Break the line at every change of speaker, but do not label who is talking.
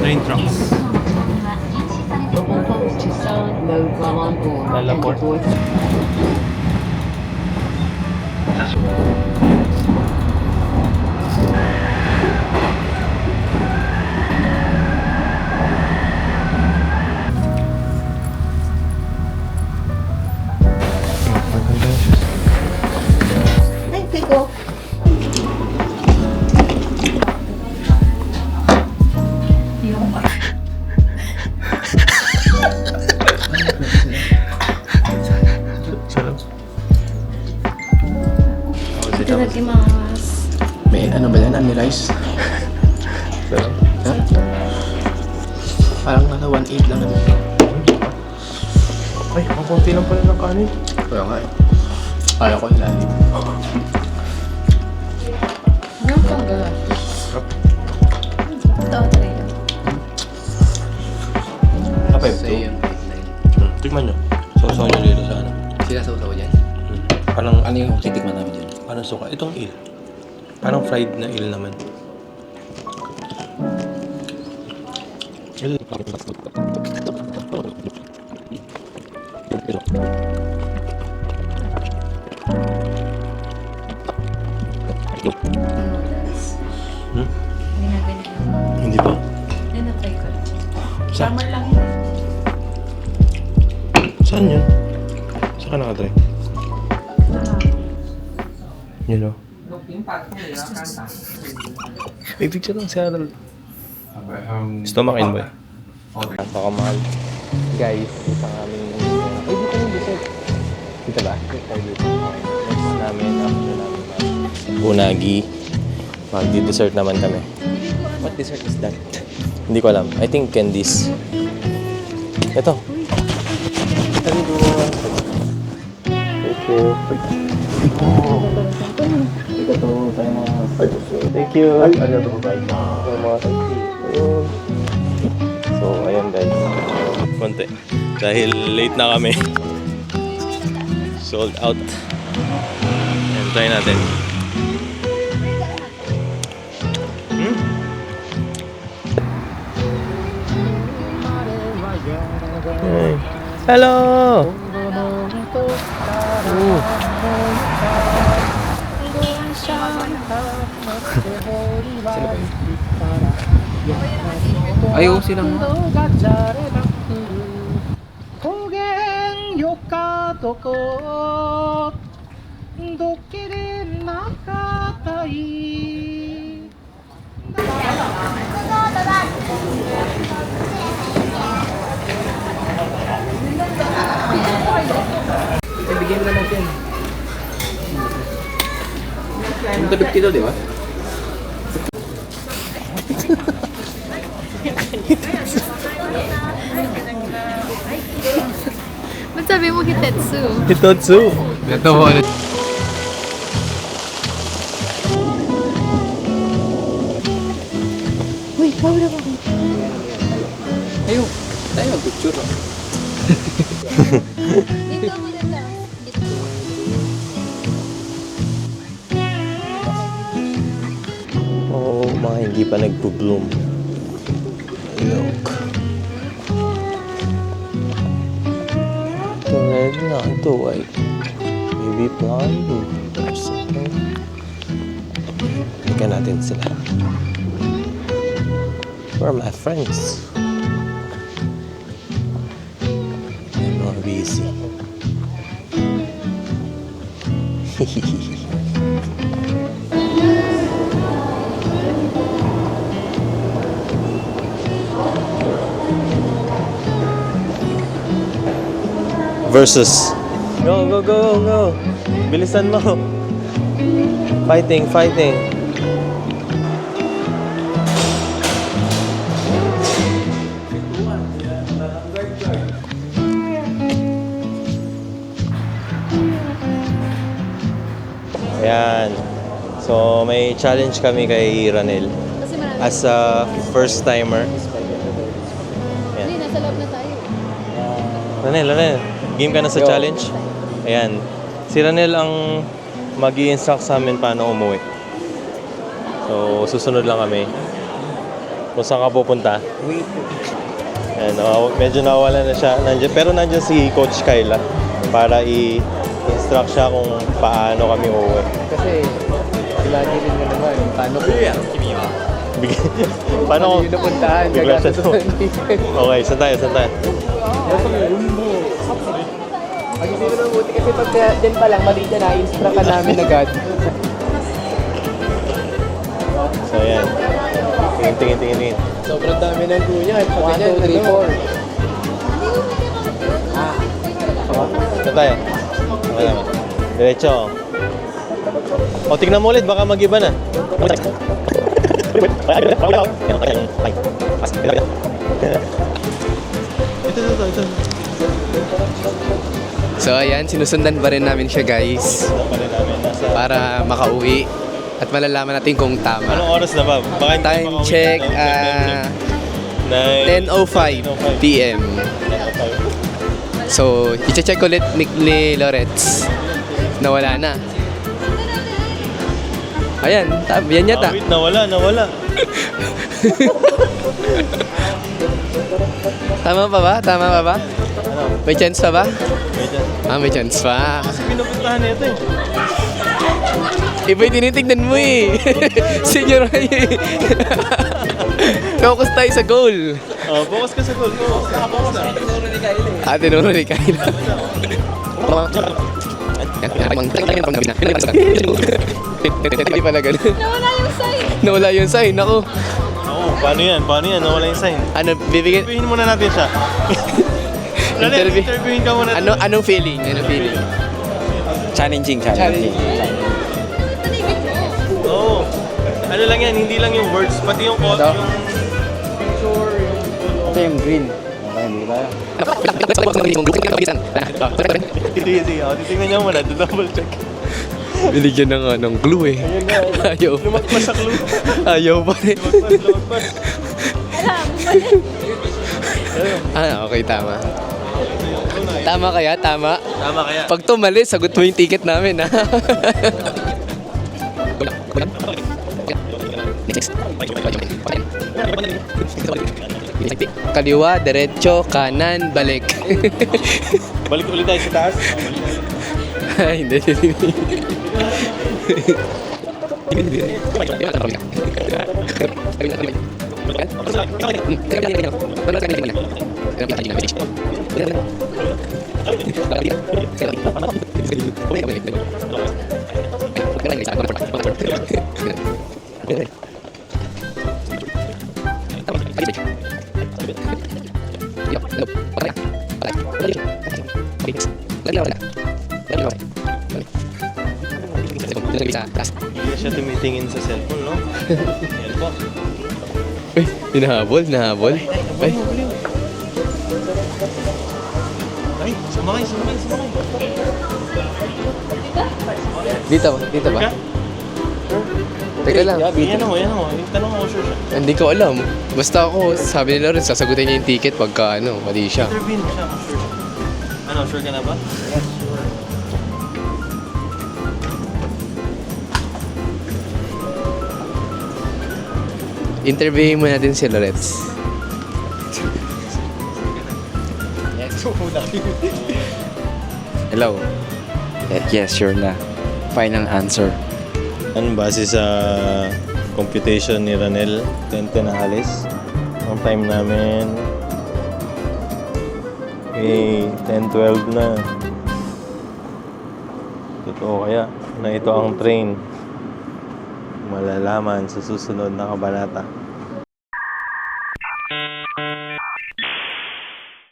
Train tracks. Lalaport.
Ay, teko.
Sarap.
Itadakimasu.
May ano ba yan? Ami rice?
Sarap.
Ha? Parang nasa 1.8 lang naman.
Ay, ang konti lang pala ng kanin.
Kaya nga eh. Kaya ko ilalim.
Ano pang galas?
Sarap.
Ito, try lang.
Kapay ito.
Say yun.
Tikman nyo. Sausaw nyo dito sa ano.
Sila sausaw dyan.
Parang,
Ano yung titikman namin dyan?
parang suka. Itong eel. Parang fried na eel naman. Eel.
Noodles.
Hmm?
Hindi na ganyan.
Hindi ba?
Hindi na try ko.
Sa-
Tama lang yun.
Saan yun? Saan ka nakatry? Yun o. May picture lang si Harold. Stomach in ba? Napakamahal. Guys, isang aming... Ay, dito yung dessert. Dito ba? Dito. Next namin, after namin unagi. Magdi-dessert naman kami. What dessert is that? Hindi ko alam. I think candies. Ito. Thank you. Thank you. So, ayan guys. Konti. Dahil late na kami. Sold out. Ayan, try natin. Hey. Hello!
Ayaw silang mo.
高原よかどこどっきりなかったい
Bigyan na natin. Ang tabig dito, di ba?
Ba't sabi mo Hitetsu?
Hitotsu!
Ito po ulit.
Uy, wala ba ako?
Ayaw. Tayo mag-picture.
Dito mo din lang. Dito.
Oo, mga hindi pa nagpo-bloom. Look. Tulad na ito ay baby plant or something. Tingnan natin sila. Where are my friends? Ay, mga busy. Versus. Go, go, go, go. Bilisan mo. Fighting, fighting. Ayan. So, may challenge kami kay Ranel.
Kasi marami.
As a first timer.
Hindi, nasa loob na tayo.
Ranel, game ka na sa challenge? Ayan. Si Ranel ang mag-i-instruct sa amin paano umuwi. So, susunod lang kami. Kung saan ka pupunta. Ayan, medyo nawala na siya. Pero nandiyan si Coach Kyla para i-instruct siya kung paano kami uuwi.
Kasi, imagine mo naman, paano ko yan?
Paano
Yung napuntahan,
bigla siya
gagato sa
Okay, saan tayo?
Mag-isip na mabuti kasi pag dyan pa lang, mali dyan, na-instruct ka namin agad.
So, ayan. Tingin.
Sobrang dami ng kuya. 1, 2, 3, 4.
Saan tayo? Okay naman. Diretso. O, tignan mo ulit. Baka mag-iba na. Ito.
So ayan, sinusundan pa rin namin siya guys. Para makauwi. At malalaman natin kung tama.
Anong oras na ba? Baka hindi
Time
makauwi
check,
na
10:05 p.m. So, i-check ulit ni Loretz na wala na. Ayan, yan yata.
Wait, nawala.
Tama pa ba?
Ano?
May chance pa ba?
Wait lang.
May chance pa.
Kasi pinupuntahan nito eh.
Iba yung tinitignan mo eh. Senior Ray. Focus tayo sa goal.
Focus ka sa goal. Focus na.
Tinuro ni Kyla. Hindi pala ganun.
Nawala yung sign.
Nawala yung sign. Ako.
Paano yan? Nawala yung sign.
Ano, bibigyan?
Interviewin muna natin siya. Interviewin ka muna.
Anong feeling?
Challenging.
Oo. Ano lang yan, hindi lang yung words, pati yung picture,
Ito yung green. Okay, hindi ba?
Sige. Titingnan niyo muna, double check.
Binigyan ng glue eh. Ayaw.
Lumagpas sa clue.
Ayaw pa rin.
Lumagpas.
Okay, tama. Tama kaya? Tama?
Tama kaya.
Pag tumali, sagot mo yung ticket namin, ha? Kaliwa, diretso, kanan, balik.
Balik ulit tayo sa taas.
Hindi.
Hindi siya tumitingin sa cellphone, no? Yan po.
Uy, hinahabol. Ay,
Ay, sumakay.
dito ba? Teka lang.
Yan mo. Tanong mo, sure siya.
Hindi ko alam. Basta ako, sabi nila rin, sasagutin niya yung ticket pagka mali siya.
Interviewin mo siya, sure siya. Ano, sure ka na ba?
Interviewin mo natin si Loretz.
Hello. Yes, sure na. Final answer.
Ano, base sa computation ni Ranel, 10 na alis. Ang time namin, 10-12 na. Totoo kaya na ito ang train. Malalaman sa susunod na kabanata.